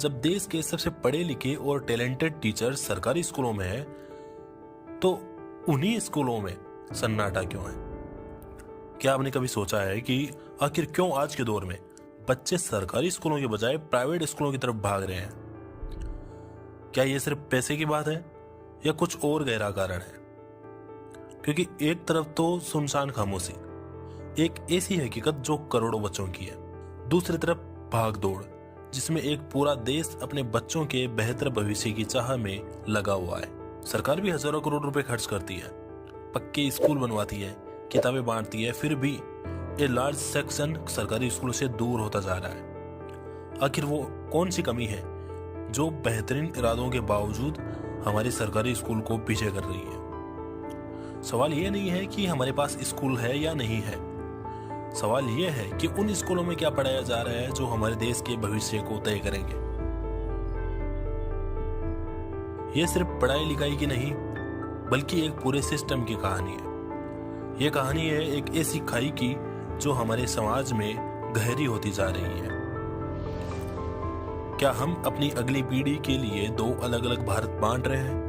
जब देश के सबसे पढ़े लिखे और टैलेंटेड टीचर सरकारी स्कूलों में है, तो उन्हीं स्कूलों में सन्नाटा क्यों है? क्या आपने कभी सोचा है कि आखिर क्यों आज के दौर में बच्चे सरकारी स्कूलों के बजाय प्राइवेट स्कूलों की तरफ भाग रहे हैं? क्या यह सिर्फ पैसे की बात है या कुछ और गहरा कारण है? क्योंकि एक तरफ तो सुनसान खामोशी, एक ऐसी हकीकत जो करोड़ों बच्चों की है, दूसरी तरफ भाग दौड़ जिसमें एक पूरा देश अपने बच्चों के बेहतर भविष्य की चाह में लगा हुआ है। सरकार भी हजारों करोड़ रुपए खर्च करती है, पक्के स्कूल बनवाती है, किताबें बांटती है, फिर भी ए लार्ज सेक्शन सरकारी स्कूल से दूर होता जा रहा है। आखिर वो कौन सी कमी है जो बेहतरीन इरादों के बावजूद हमारे सरकारी स्कूल को पीछे कर रही है? सवाल ये नहीं है कि हमारे पास स्कूल है या नहीं है, सवाल यह है कि उन स्कूलों में क्या पढ़ाया जा रहा है जो हमारे देश के भविष्य को तय करेंगे। यह सिर्फ पढ़ाई लिखाई की नहीं, बल्कि एक पूरे सिस्टम की कहानी है। यह कहानी है एक ऐसी खाई की जो हमारे समाज में गहरी होती जा रही है। क्या हम अपनी अगली पीढ़ी के लिए दो अलग अलग भारत बांट रहे हैं?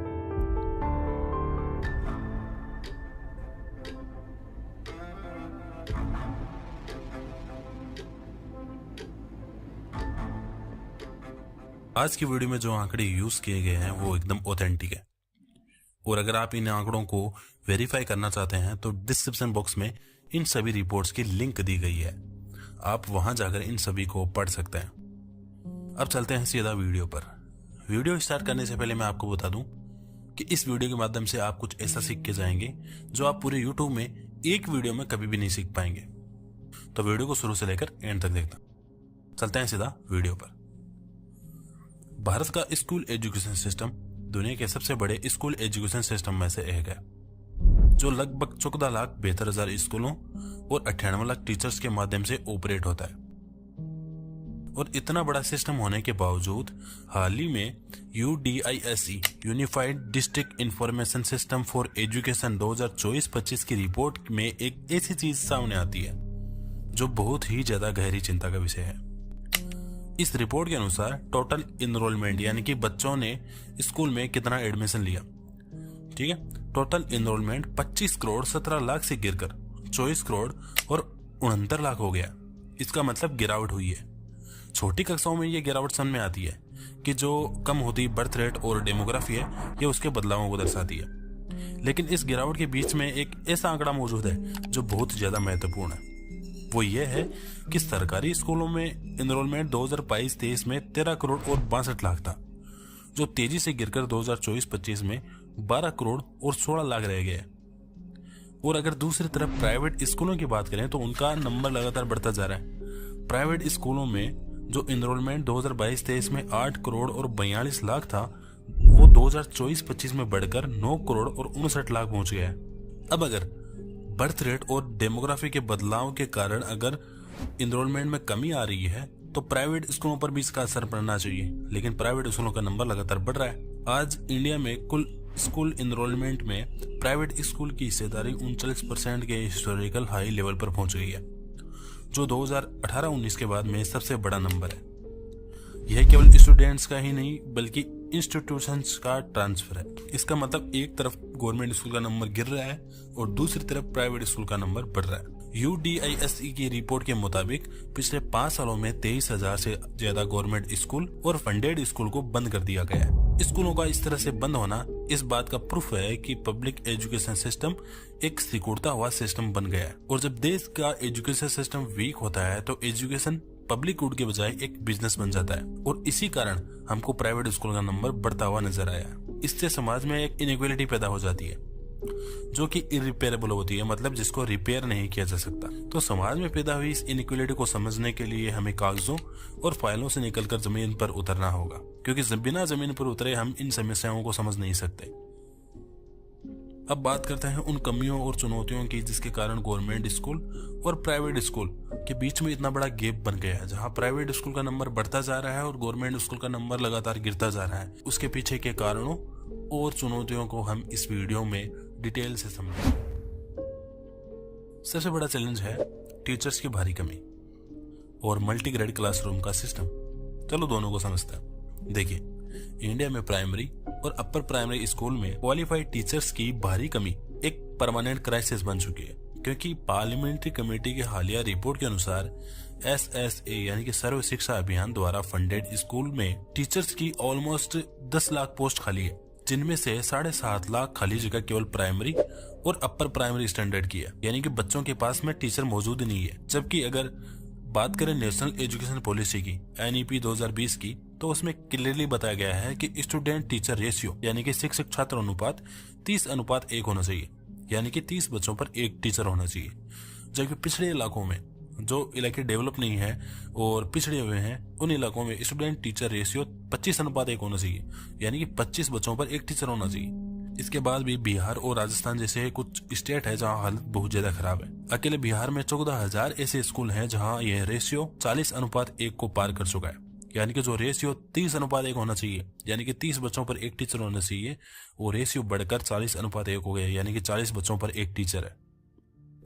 आज की वीडियो में जो आंकड़े यूज किए गए हैं वो एकदम ऑथेंटिक है, और अगर आप इन आंकड़ों को वेरीफाई करना चाहते हैं तो डिस्क्रिप्शन बॉक्स में इन सभी रिपोर्ट्स की लिंक दी गई है, आप वहां जाकर इन सभी को पढ़ सकते हैं। अब चलते हैं सीधा वीडियो पर। वीडियो स्टार्ट करने से पहले मैं आपको बता दूं कि इस वीडियो के माध्यम से आप कुछ ऐसा सीख के जाएंगे जो आप पूरे यूट्यूब में एक वीडियो में कभी भी नहीं सीख पाएंगे। तो वीडियो को शुरू से लेकर एंड तक देखना। चलते हैं सीधा वीडियो पर। भारत का स्कूल एजुकेशन सिस्टम दुनिया के सबसे बड़े स्कूल एजुकेशन सिस्टम में से एक है, जो लगभग 14,72,000 स्कूलों और 98 लाख टीचर्स के माध्यम से ऑपरेट होता है। और इतना बड़ा सिस्टम होने के बावजूद हाल ही में UDISE unified district information system for education 2024-25 की रिपोर्ट में एक ऐसी चीज सामने आती है जो बहुत ही ज्यादा गहरी चिंता का विषय है। इस रिपोर्ट के अनुसार टोटल इनरोलमेंट यानी कि बच्चों ने स्कूल में कितना एडमिशन लिया, ठीक है, टोटल इनरोलमेंट 25 करोड़ 17 लाख से गिरकर 24 करोड़ और 69 लाख हो गया। इसका मतलब गिरावट हुई है। छोटी कक्षाओं में यह गिरावट समझ में आती है कि जो कम होती बर्थ रेट और डेमोग्राफी है, यह उसके बदलावों को दर्शाती है। लेकिन इस गिरावट के बीच में एक ऐसा आंकड़ा मौजूद है जो बहुत ज्यादा महत्वपूर्ण है। वो ये है कि सरकारी स्कूलों में इनरोलमेंट 2022-23 में 13 करोड़ और 62 लाख था, जो तेजी से गिरकर 2024-25 में 12 करोड़ और 16 लाख रह गए। और अगर दूसरी तरफ प्राइवेट स्कूलों की बात करें तो उनका नंबर लगातार बढ़ता जा रहा है। प्राइवेट स्कूलों में जो इनरोलमेंट 2022-23 में 8 करोड़ और 42 लाख था, वो 2024-25 में बढ़कर 9 करोड़ और 59 लाख पहुंच गया है। अब अगर बर्थ रेट और डेमोग्राफी के बदलाव के कारण अगर इनरोलमेंट में कमी आ रही है तो प्राइवेट स्कूलों पर भी इसका असर पड़ना चाहिए, लेकिन प्राइवेट स्कूलों का नंबर लगातार बढ़ रहा है। आज इंडिया में कुल स्कूल इनरोलमेंट में प्राइवेट स्कूल की हिस्सेदारी 39% के हिस्टोरिकल हाई लेवल पर पहुंच गई है, जो 2018-19 के बाद में सबसे बड़ा नंबर है। यह केवल स्टूडेंट्स का ही नहीं बल्कि इंस्टीट्यूशंस का ट्रांसफर है। इसका मतलब एक तरफ गवर्नमेंट स्कूल का नंबर गिर रहा है और दूसरी तरफ प्राइवेट स्कूल का नंबर बढ़ रहा है। UDISE की रिपोर्ट के मुताबिक पिछले 5 सालों में 23,000 से ज्यादा गवर्नमेंट स्कूल और फंडेड स्कूल को बंद कर दिया गया है। स्कूलों का इस तरह से बंद होना इस बात का प्रूफ है कि पब्लिक एजुकेशन सिस्टम एक सिकुड़ता हुआ सिस्टम बन गया है। और जब देश का एजुकेशन सिस्टम वीक होता है तो एजुकेशन पब्लिक गुड के बजाय एक बिजनेस बन जाता है, और इसी कारण हमको प्राइवेट स्कूल का नंबर बढ़ता हुआ नजर आया। इससे समाज में एक इनइक्वालिटी पैदा हो जाती है जो कि इरिपेयरेबल होती है, मतलब जिसको रिपेयर नहीं किया जा सकता। तो समाज में पैदा हुई इस इनइक्वालिटी को समझने के लिए हमें कागजों और फाइलों से निकलकर जमीन पर उतरना होगा, क्योंकि बिना जमीन पर उतरे हम इन समस्याओं को समझ नहीं सकते। अब बात करते हैं उन कमियों और चुनौतियों की जिसके कारण गवर्नमेंट स्कूल और प्राइवेट स्कूल के बीच में इतना बड़ा गैप बन गया है, जहां प्राइवेट स्कूल का नंबर बढ़ता जा रहा है और गवर्नमेंट स्कूल का नंबर लगातार गिरता जा रहा है। उसके पीछे के कारणों और चुनौतियों को हम इस वीडियो में डिटेल से समझेंगे। सबसे बड़ा चैलेंज है टीचर्स की भारी कमी और मल्टी ग्रेड क्लासरूम का सिस्टम। चलो दोनों को समझते हैं। देखिए, इंडिया में प्राइमरी और अपर प्राइमरी स्कूल में क्वालिफाइड टीचर्स की भारी कमी एक परमानेंट क्राइसिस बन चुकी है, क्योंकि पार्लियामेंट्री कमेटी की हालिया रिपोर्ट के अनुसार SSA यानी कि सर्व शिक्षा अभियान द्वारा फंडेड स्कूल में टीचर्स की ऑलमोस्ट 10 लाख पोस्ट खाली है, जिनमें से 7.5 लाख खाली जगह केवल प्राइमरी और अपर प्राइमरी स्टैंडर्ड की है, यानी कि बच्चों के पास में टीचर मौजूद ही नहीं है। जबकि अगर बात करें नेशनल एजुकेशन पॉलिसी की NEP 2020 की, तो उसमें क्लियरली बताया गया है कि स्टूडेंट टीचर रेशियो यानी कि शिक्षक छात्र अनुपात 30:1 होना चाहिए, यानी कि 30 बच्चों पर एक टीचर होना चाहिए। जबकि पिछड़े इलाकों में, जो इलाके डेवलप नहीं है और पिछड़े हुए हैं, उन इलाकों में स्टूडेंट टीचर रेशियो 25:1 होना चाहिए, यानी कि 25 बच्चों पर एक टीचर होना चाहिए। इसके बाद भी बिहार और राजस्थान जैसे कुछ स्टेट है जहां हालत बहुत ज्यादा खराब है। अकेले बिहार में 14,000 ऐसे स्कूल हैं जहां यह रेशियो 40:1 को पार कर चुका है, यानी कि जो रेशियो 30:1 होना चाहिए, यानी कि 30 बच्चों पर एक टीचर होना चाहिए, वो रेशियो बढ़कर 40:1 हो गया, यानी कि 40 बच्चों पर एक टीचर है।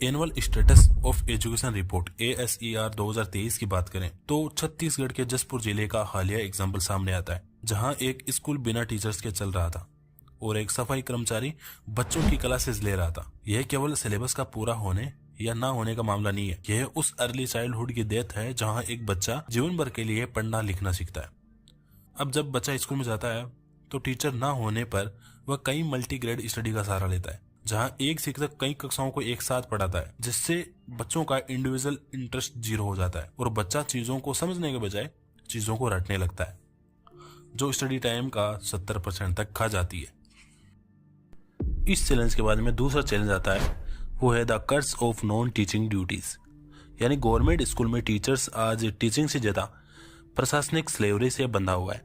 Annual status of education report ASER 2023 की बात करें तो छत्तीसगढ़ के जसपुर जिले का हालिया एग्जाम्पल सामने आता है, जहां एक स्कूल बिना टीचर्स के चल रहा था और एक सफाई कर्मचारी बच्चों की क्लासेस ले रहा था। यह केवल सिलेबस का पूरा होने या ना होने का मामला नहीं है, यह उस अर्ली चाइल्डहुड की डेथ है जहां एक बच्चा जीवन भर के लिए पढ़ना लिखना सीखता है। अब जब बच्चा स्कूल में जाता है तो टीचर ना होने पर वह कई मल्टी ग्रेड स्टडी का सहारा लेता है, जहां एक शिक्षक कई कक्षाओं को एक साथ पढ़ाता है, जिससे बच्चों का इंडिविजुअल इंटरेस्ट 0 हो जाता है और बच्चा चीजों को समझने के बजाय चीजों को रटने लगता है, जो स्टडी टाइम का 70% तक खा जाती है। इस चैलेंज के बाद में दूसरा चैलेंज आता है, वो है the curse of non teaching duties, यानी गवर्नमेंट स्कूल में टीचर्स आज टीचिंग से ज्यादा प्रशासनिक स्लेवरी से बंधा हुआ है,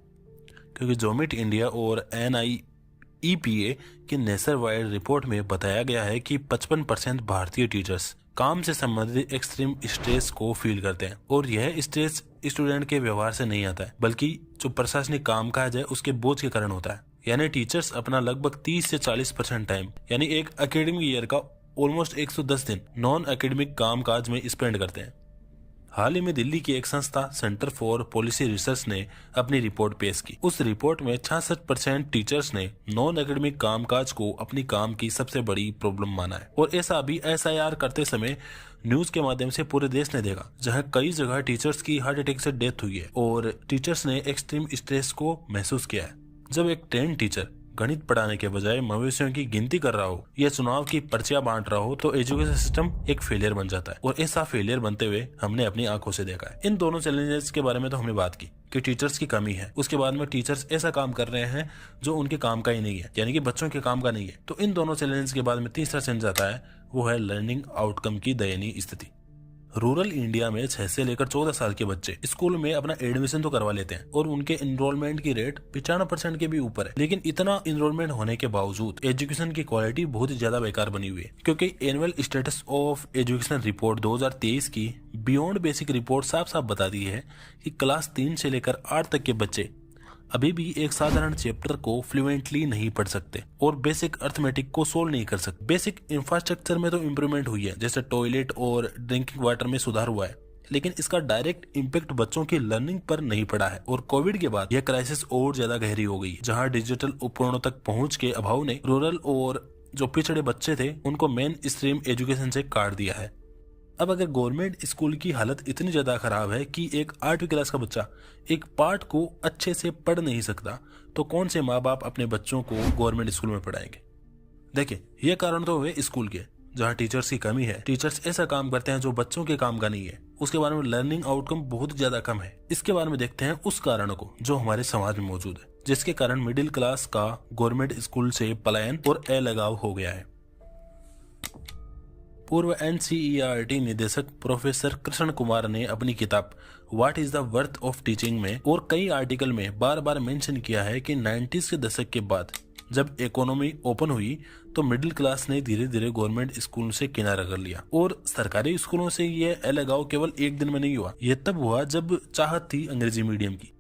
क्योंकि जोमेट इंडिया और NIEPA की नेशनल वाइड रिपोर्ट में बताया गया है कि 55% भारतीय टीचर्स काम से संबंधित एक्सट्रीम स्ट्रेस को फील करते हैं, और यह स्ट्रेस स्टूडेंट के व्यवहार से नहीं आता है, बल्कि जो प्रशासनिक कामकाज है उसके बोझ के कारण होता है। यानी टीचर्स अपना लगभग 30 से 40% टाइम, यानी एक एकेडमिक ईयर का ऑलमोस्ट 110 दिन नॉन एकेडमिक कामकाज में स्पेंड करते हैं। हाल ही में दिल्ली की एक संस्था सेंटर फॉर पॉलिसी रिसर्च ने अपनी रिपोर्ट पेश की। उस रिपोर्ट में 66% टीचर्स ने नॉन एकेडमिक कामकाज को अपनी काम की सबसे बड़ी प्रॉब्लम माना है, और ऐसा भी SIR करते समय न्यूज के माध्यम से पूरे देश ने देखा, जहां कई जगह टीचर्स की हार्ट अटैक से डेथ हुई है और टीचर्स ने एक्सट्रीम स्ट्रेस को महसूस किया है। जब एक ट्रेंड टीचर गणित पढ़ाने के बजाय मवेशियों की गिनती कर रहा हो या चुनाव की पर्चियां बांट रहा हो, तो एजुकेशन सिस्टम एक फेलियर बन जाता है, और ऐसा फेलियर बनते हुए हमने अपनी आंखों से देखा है। इन दोनों चैलेंजेस के बारे में तो हमने बात की कि टीचर्स की कमी है, उसके बाद में टीचर्स ऐसा काम कर रहे हैं जो उनके काम का ही नहीं है, यानी कि बच्चों के काम का नहीं है। तो इन दोनों चैलेंज के बाद में तीसरा चैलेंज आता है, वो है लर्निंग आउटकम की दयनीय स्थिति। रूरल इंडिया में 6 से लेकर 14 साल के बच्चे स्कूल में अपना एडमिशन तो करवा लेते हैं और उनके एनरोलमेंट की रेट 95% के भी ऊपर है, लेकिन इतना एनरोलमेंट होने के बावजूद एजुकेशन की क्वालिटी बहुत ज्यादा बेकार बनी हुई है, क्योंकि annual status of education report 2023 की बियॉन्ड बेसिक रिपोर्ट साफ साफ बताती है कि क्लास 3 से लेकर 8 तक के बच्चे अभी भी एक साधारण चैप्टर को फ्लुएंटली नहीं पढ़ सकते और बेसिक अर्थमेटिक को सोल्व नहीं कर सकते। बेसिक इंफ्रास्ट्रक्चर में तो इम्प्रूवमेंट हुई है, जैसे टॉयलेट और ड्रिंकिंग वाटर में सुधार हुआ है, लेकिन इसका डायरेक्ट इम्पैक्ट बच्चों की लर्निंग पर नहीं पड़ा है। और कोविड के बाद यह क्राइसिस और ज्यादा गहरी हो गई, जहां डिजिटल उपकरणों तक पहुंच के अभाव ने रूरल और जो पिछड़े बच्चे थे उनको मेन स्ट्रीम एजुकेशन से काट दिया है। अब अगर गवर्नमेंट स्कूल की हालत इतनी ज्यादा खराब है कि एक 8वीं क्लास का बच्चा एक पार्ट को अच्छे से पढ़ नहीं सकता, तो कौन से माँ बाप अपने बच्चों को गवर्नमेंट स्कूल में पढ़ाएंगे। देखिए, ये कारण तो हुए स्कूल के, जहाँ टीचर्स की कमी है, टीचर्स ऐसा काम करते हैं जो बच्चों के काम का नहीं है, उसके बारे में लर्निंग आउटकम बहुत ज्यादा कम है। इसके बारे में देखते हैं उस कारणों को जो हमारे समाज में मौजूद है, जिसके कारण मिडिल क्लास का गवर्नमेंट स्कूल से पलायन और अलगाव हो गया है। पूर्व NCERT निदेशक प्रोफेसर कृष्ण कुमार ने अपनी किताब what is the worth of teaching में और कई आर्टिकल में बार बार मेंशन किया है कि 90s के दशक के बाद जब इकोनॉमी ओपन हुई तो मिडिल क्लास ने धीरे धीरे गवर्नमेंट स्कूल से किनारा कर लिया, और सरकारी स्कूलों से यह अलगाव केवल एक दिन में नहीं हुआ, यह तब हुआ जब चाहत थी अंग्रेजी मीडियम की।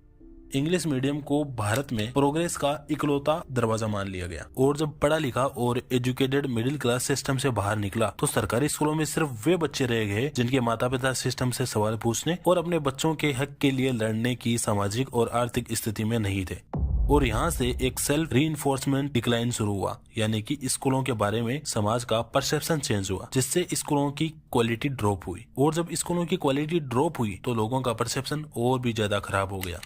इंग्लिश मीडियम को भारत में प्रोग्रेस का इकलौता दरवाजा मान लिया गया। और जब पढ़ा लिखा और एजुकेटेड मिडिल क्लास सिस्टम से बाहर निकला तो सरकारी स्कूलों में सिर्फ वे बच्चे रह गए जिनके माता पिता सिस्टम से सवाल पूछने और अपने बच्चों के हक के लिए लड़ने की सामाजिक और आर्थिक स्थिति में नहीं थे। और यहाँ से एक सेल्फ रीइंफोर्समेंट डिक्लाइन शुरू हुआ, यानी कि स्कूलों के बारे में समाज का परसेप्शन चेंज हुआ, जिससे स्कूलों की क्वालिटी ड्रॉप हुई। और जब स्कूलों की क्वालिटी ड्रॉप हुई तो लोगों का परसेप्शन और भी ज्यादा खराब हो गया।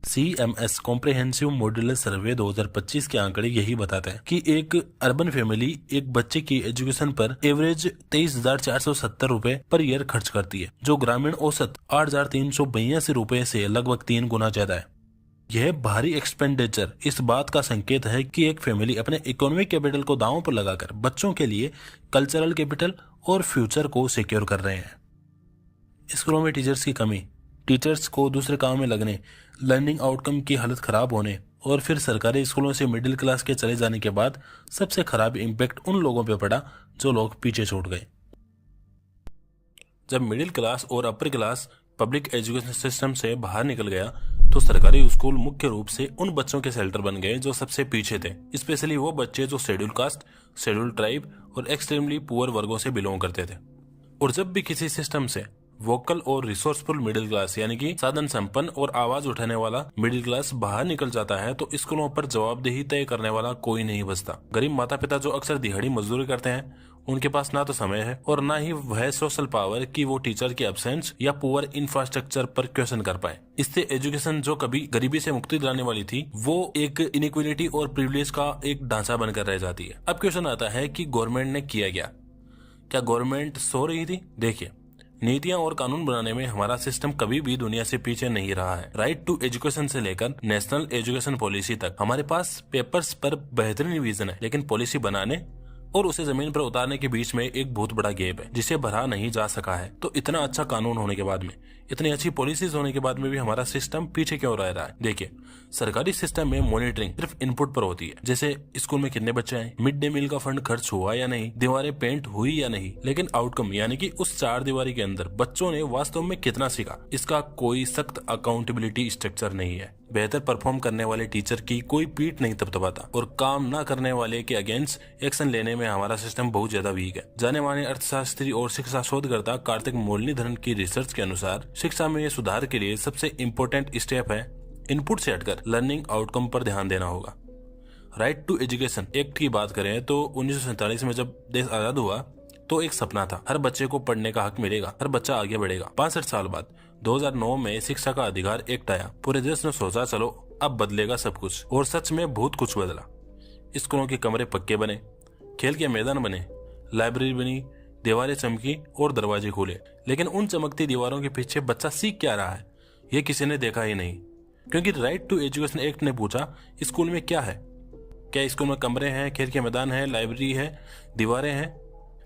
CMS कॉम्प्रिहेंसिव मॉड्यूलर सर्वे 2025 के आंकड़े यही बताते हैं कि एक अर्बन फैमिली एक बच्चे की एजुकेशन पर एवरेज 23,470 रुपए पर ईयर खर्च करती है, जो ग्रामीण औसत 8,382 रुपए से लगभग 3 गुना ज्यादा है। यह भारी एक्सपेंडिचर इस बात का संकेत है कि एक फैमिली अपने इकोनॉमिक कैपिटल को दांव पर लगाकर बच्चों के लिए कल्चरल कैपिटल और फ्यूचर को सिक्योर कर रहे हैं। स्कूलों में टीचर्स की कमी, टीचर्स को दूसरे काम में लगने, लर्निंग आउटकम की हालत खराब होने और फिर सरकारी स्कूलों से मिडिल क्लास के चले जाने के बाद सबसे खराब इम्पैक्ट उन लोगों पर पड़ा जो लोग पीछे छूट गए। जब मिडिल क्लास और upper class public education system से बाहर निकल गया तो सरकारी स्कूल मुख्य रूप से उन बच्चों के शेल्टर बन गए जो सबसे पीछे थे, स्पेशली वो बच्चे जो शेड्यूल कास्ट, शेड्यूल ट्राइब और एक्सट्रीमली पुअर वर्गों से बिलोंग करते थे। और जब भी किसी सिस्टम से वोकल और रिसोर्सफुल मिडिल क्लास यानी कि साधन संपन्न और आवाज उठाने वाला मिडिल क्लास बाहर निकल जाता है तो स्कूलों पर जवाबदेही तय करने वाला कोई नहीं बचता। गरीब माता पिता जो अक्सर दिहाड़ी मजदूरी करते हैं, उनके पास ना तो समय है और ना ही वह सोशल पावर कि वो टीचर की एब्सेंस या पुअर इंफ्रास्ट्रक्चर पर क्वेश्चन कर पाए। इससे एजुकेशन जो कभी गरीबी से मुक्ति दिलाने वाली थी वो एक इनइक्वालिटी और प्रिविलेज का एक ढांचा बनकर रह जाती है। अब क्वेश्चन आता है कि गवर्नमेंट ने किया क्या गवर्नमेंट सो रही थी? देखिए, नीतियां और कानून बनाने में हमारा सिस्टम कभी भी दुनिया से पीछे नहीं रहा है। राइट टू एजुकेशन से लेकर नेशनल एजुकेशन पॉलिसी तक हमारे पास पेपर्स पर बेहतरीन विजन है, लेकिन पॉलिसी बनाने और उसे जमीन पर उतारने के बीच में एक बहुत बड़ा गैप है जिसे भरा नहीं जा सका है। तो इतना अच्छा कानून होने के बाद में, इतनी अच्छी पॉलिसीज होने के बाद में भी हमारा सिस्टम पीछे क्यों रह रहा है? देखिए, सरकारी सिस्टम में मॉनिटरिंग सिर्फ इनपुट पर होती है, जैसे स्कूल में कितने बच्चे आए, मिड डे मील का फंड खर्च हुआ या नहीं, दीवारें पेंट हुई या नहीं, लेकिन आउटकम यानी कि उस 4 दीवारी के अंदर बच्चों ने वास्तव में कितना सीखा, इसका कोई सख्त अकाउंटेबिलिटी स्ट्रक्चर नहीं है। बेहतर परफॉर्म करने वाले टीचर की कोई पीठ नहीं थपथपाता और काम ना करने वाले के अगेंस्ट एक्शन लेने में हमारा सिस्टम बहुत ज्यादा वीक है। जाने माने अर्थशास्त्री और शिक्षा शोधकर्ता कार्तिक मुरलीधरन की रिसर्च के अनुसार शिक्षा में सुधार के लिए सबसे इम्पोर्टेंट स्टेप है इनपुट से हटकर लर्निंग आउटकम पर ध्यान देना होगा। राइट टू एजुकेशन एक्ट की बात करें तो 1947 में जब देश आजाद हुआ तो एक सपना था, हर बच्चे को पढ़ने का हक मिलेगा, हर बच्चा आगे बढ़ेगा। 65 साल बाद 2009 में शिक्षा का अधिकार एक्ट आया। पूरे देश ने सोचा चलो अब बदलेगा सब कुछ, और सच में बहुत कुछ बदला। स्कूलों के कमरे पक्के बने, खेल के मैदान बने, लाइब्रेरी बनी, दीवारें चमकी और दरवाजे खुले। लेकिन उन चमकती दीवारों के पीछे बच्चा सीख क्या रहा है ये किसी ने देखा ही नहीं, क्योंकि राइट टू एजुकेशन एक्ट ने पूछा स्कूल में क्या है? क्या स्कूल में कमरे हैं, खेल के मैदान है, लाइब्रेरी है, दीवारें हैं?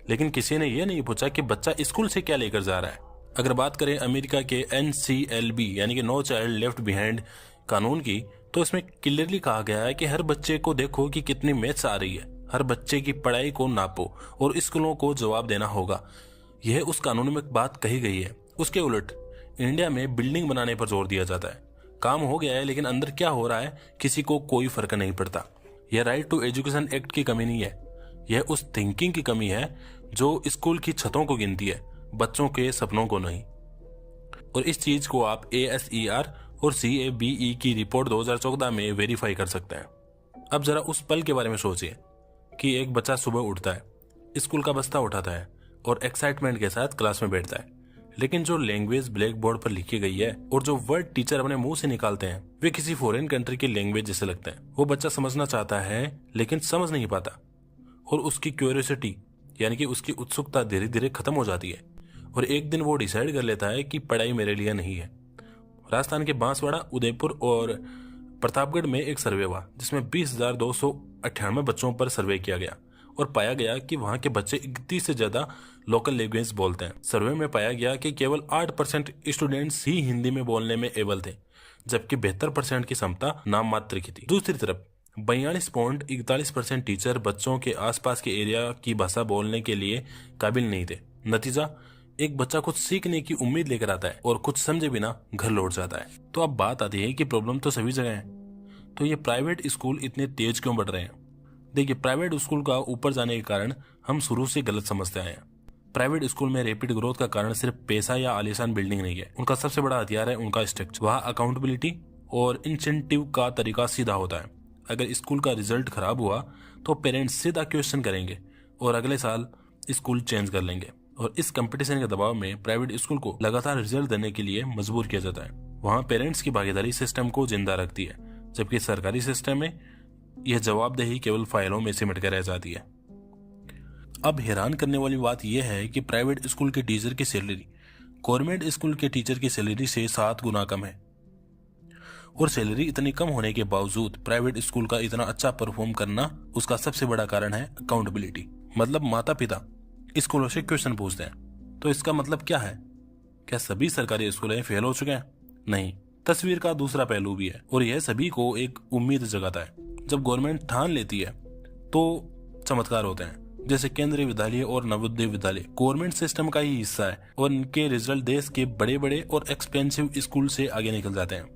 लेकिन किसी ने यह नहीं पूछा कि बच्चा स्कूल से क्या लेकर जा रहा है। अगर बात करें अमेरिका के NCLB यानी कि नो चाइल्ड लेफ्ट बिहाइंड कानून की, तो इसमें क्लियरली कहा गया है कि हर बच्चे को देखो कि कितनी मैथ्स आ रही है, हर बच्चे की पढ़ाई को नापो और स्कूलों को जवाब देना होगा। यह उस कानून में बात कही गई है। उसके उलट इंडिया में बिल्डिंग बनाने पर जोर दिया जाता है। काम हो गया है लेकिन अंदर क्या हो रहा है किसी को कोई फर्क नहीं पड़ता। यह राइट टू एजुकेशन एक्ट की कमी नहीं है, यह उस थिंकिंग की कमी है जो स्कूल की छतों को गिनती है, बच्चों के सपनों को नहीं। और इस चीज को आप ASER और CABE की रिपोर्ट 2014 में वेरीफाई कर सकते हैं। अब जरा उस पल के बारे में सोचिए कि एक बच्चा सुबह उठता है, स्कूल का बस्ता उठाता है और एक्साइटमेंट के साथ क्लास में बैठता है, लेकिन जो लैंग्वेज ब्लैक बोर्ड पर लिखी गई है और जो वर्ड टीचर अपने मुंह से निकालते हैं वे किसी फॉरेन कंट्री की लैंग्वेज जैसे लगते हैं। वो बच्चा समझना चाहता है लेकिन समझ नहीं पाता, और उसकी क्यूरियोसिटी यानी कि उसकी उत्सुकता धीरे धीरे खत्म हो जाती है और एक दिन वो डिसाइड कर लेता है कि पढ़ाई मेरे लिए नहीं है। राजस्थान के बांसवाड़ा, उदयपुर और प्रतापगढ़ में एक सर्वे हुआ जिसमें 20,298 बच्चों पर सर्वे किया गया और पाया गया कि वहां के बच्चे 31 से ज्यादा लोकल लैंग्वेज बोलते हैं। सर्वे में पाया गया कि केवल 8% स्टूडेंट्स ही हिंदी में बोलने में एबल थे, जबकि 72% की क्षमता नाम मात्र की थी। दूसरी तरफ 42.41% टीचर बच्चों के आसपास के एरिया की भाषा बोलने के लिए काबिल नहीं थे। नतीजा, एक बच्चा कुछ सीखने की उम्मीद लेकर आता है और कुछ समझे बिना घर लौट जाता है। तो अब बात आती है कि प्रॉब्लम तो सभी जगह है, तो ये प्राइवेट स्कूल इतने तेज क्यों बढ़ रहे हैं? देखिए, प्राइवेट स्कूल का ऊपर जाने के कारण हम शुरू से गलत समझते आए हैं। प्राइवेट स्कूल में रैपिड ग्रोथ का कारण सिर्फ पैसा या आलीशान बिल्डिंग नहीं है, उनका सबसे बड़ा हथियार है उनका स्ट्रक्चर। वहाँ अकाउंटेबिलिटी और इंसेंटिव का तरीका सीधा होता है। अगर स्कूल का रिजल्ट खराब हुआ तो पेरेंट्स सीधा क्वेश्चन करेंगे और अगले साल स्कूल चेंज कर लेंगे। और इस कंपटीशन के दबाव में प्राइवेट स्कूल को लगातार रिजल्ट देने के लिए मजबूर किया जाता है। वहाँ पेरेंट्स की भागीदारी सिस्टम को जिंदा रखती है, जबकि सरकारी सिस्टम में यह जवाबदेही केवल फाइलों में सिमट कर रह जाती है। अब हैरान करने वाली बात यह है कि प्राइवेट स्कूल के टीचर की सैलरी गवर्नमेंट स्कूल के टीचर की सैलरी से 7 गुना कम है। और सैलरी इतनी कम होने के बावजूद प्राइवेट स्कूल का इतना अच्छा परफॉर्म करना, उसका सबसे बड़ा कारण है अकाउंटेबिलिटी। मतलब माता पिता स्कूलों से क्वेश्चन पूछते हैं। तो इसका मतलब क्या है? क्या सभी सरकारी स्कूल फेल हो चुके हैं? नहीं, तस्वीर का दूसरा पहलू भी है और यह सभी को एक उम्मीद जगाता है। जब गवर्नमेंट ठान लेती है तो चमत्कार होते हैं, जैसे केंद्रीय विद्यालय और नवोदय विद्यालय गवर्नमेंट सिस्टम का ही हिस्सा है और इनके रिजल्ट देश के बड़े बड़े और एक्सपेंसिव स्कूल से आगे निकल जाते हैं।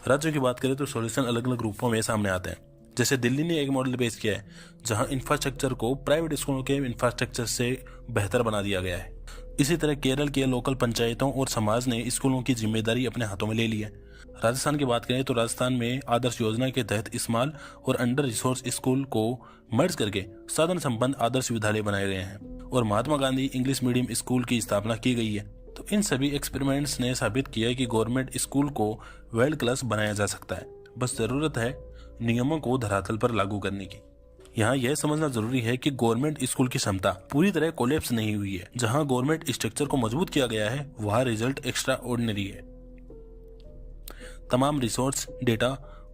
राज्यों की बात करें तो सॉल्यूशन अलग अलग रूपों में सामने आते हैं। जैसे दिल्ली ने एक मॉडल पेश किया है जहां इंफ्रास्ट्रक्चर को प्राइवेट स्कूलों के इंफ्रास्ट्रक्चर से बेहतर बना दिया गया है। इसी तरह केरल के लोकल पंचायतों और समाज ने स्कूलों की जिम्मेदारी अपने हाथों में ले ली है। राजस्थान की बात करें तो राजस्थान में आदर्श योजना के तहत स्मॉल और अंडर रिसोर्स स्कूल को मर्ज करके साधन संपन्न आदर्श विद्यालय बनाए गए हैं और Mahatma Gandhi English medium school की स्थापना की गई है। तो इन सभी एक्सपेरिमेंट्स ने साबित किया है कि गवर्नमेंट स्कूल को वर्ल्ड क्लास बनाया जा सकता है, बस जरूरत है नियमों को धरातल पर लागू करने की। यहाँ यह समझना जरूरी है कि गवर्नमेंट स्कूल की क्षमता पूरी तरह कोलैप्स नहीं हुई है। जहाँ गवर्नमेंट स्ट्रक्चर को मजबूत किया गया है वहाँ रिजल्ट एक्स्ट्रा ऑर्डिनरी है। तमाम रिसोर्स, डेटा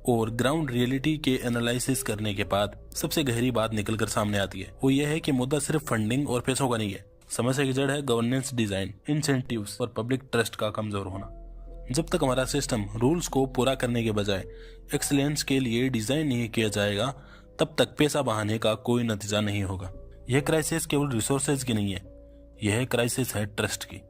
और ग्राउंड रियलिटी के एनालिसिस करने के बाद सबसे गहरी बात निकलकर सामने आती है। वो ये है कि मुद्दा सिर्फ फंडिंग और पैसों का नहीं है, समस्या की जड़ है गवर्नेंस डिजाइन, इंसेंटिव्स और पब्लिक ट्रस्ट का कमजोर होना। जब तक हमारा सिस्टम रूल्स को पूरा करने के बजाय एक्सीलेंस के लिए डिजाइन नहीं किया जाएगा, तब तक पैसा बहाने का कोई नतीजा नहीं होगा। यह क्राइसिस केवल रिसोर्सेज की नहीं है, यह क्राइसिस है ट्रस्ट की।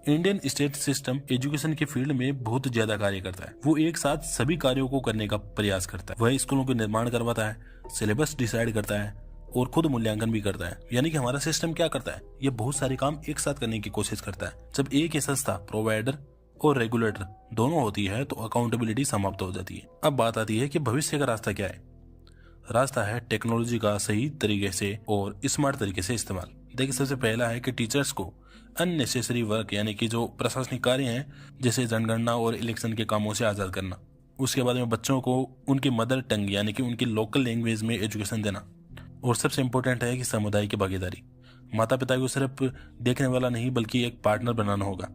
इंडियन स्टेट सिस्टम एजुकेशन के फील्ड में बहुत ज्यादा कार्य करता है। वो एक साथ सभी कार्यों को करने का प्रयास करता है। वह स्कूलों के निर्माण करवाता है, सिलेबस डिसाइड करता है और खुद मूल्यांकन भी करता है। यानी कि हमारा सिस्टम क्या करता है, ये बहुत सारे काम एक साथ करने की कोशिश करता है। जब एक ही संस्था प्रोवाइडर और रेगुलेटर दोनों होती है तो अकाउंटेबिलिटी समाप्त हो जाती है। अब बात आती है कि भविष्य का रास्ता क्या है। रास्ता है टेक्नोलॉजी का सही तरीके से और स्मार्ट तरीके से इस्तेमाल। देखिए, सबसे पहला है कि टीचर्स को अननेसेसरी वर्क यानी कि जो प्रशासनिक कार्य हैं जैसे जनगणना और इलेक्शन के कामों से आज़ाद करना। उसके बाद में बच्चों को उनकी मदर टंग यानी कि उनकी लोकल लैंग्वेज में एजुकेशन देना। और सबसे इम्पोर्टेंट है कि समुदाय की भागीदारी। माता पिता को सिर्फ देखने वाला नहीं बल्कि एक पार्टनर बनाना होगा।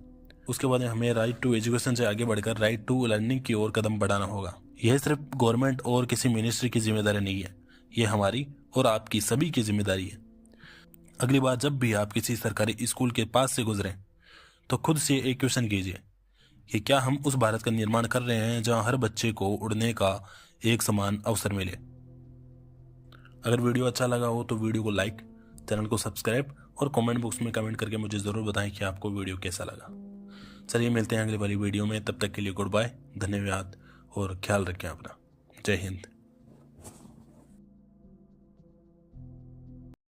उसके बाद हमें राइट टू एजुकेशन से आगे बढ़कर राइट टू लर्निंग की ओर कदम बढ़ाना होगा। यह सिर्फ गवर्नमेंट और किसी मिनिस्ट्री की जिम्मेदारी नहीं है, यह हमारी और आपकी सभी की जिम्मेदारी है। अगली बार जब भी आप किसी सरकारी स्कूल के पास से गुजरें तो खुद से एक क्वेश्चन कीजिए कि क्या हम उस भारत का निर्माण कर रहे हैं जहां हर बच्चे को उड़ने का एक समान अवसर मिले। अगर वीडियो अच्छा लगा हो तो वीडियो को लाइक, चैनल को सब्सक्राइब और कमेंट बॉक्स में कमेंट करके मुझे ज़रूर बताएं कि आपको वीडियो कैसा लगा। चलिए मिलते हैं अगली वाली वीडियो में, तब तक के लिए गुड बाय, धन्यवाद और ख्याल रखें अपना। जय हिंद।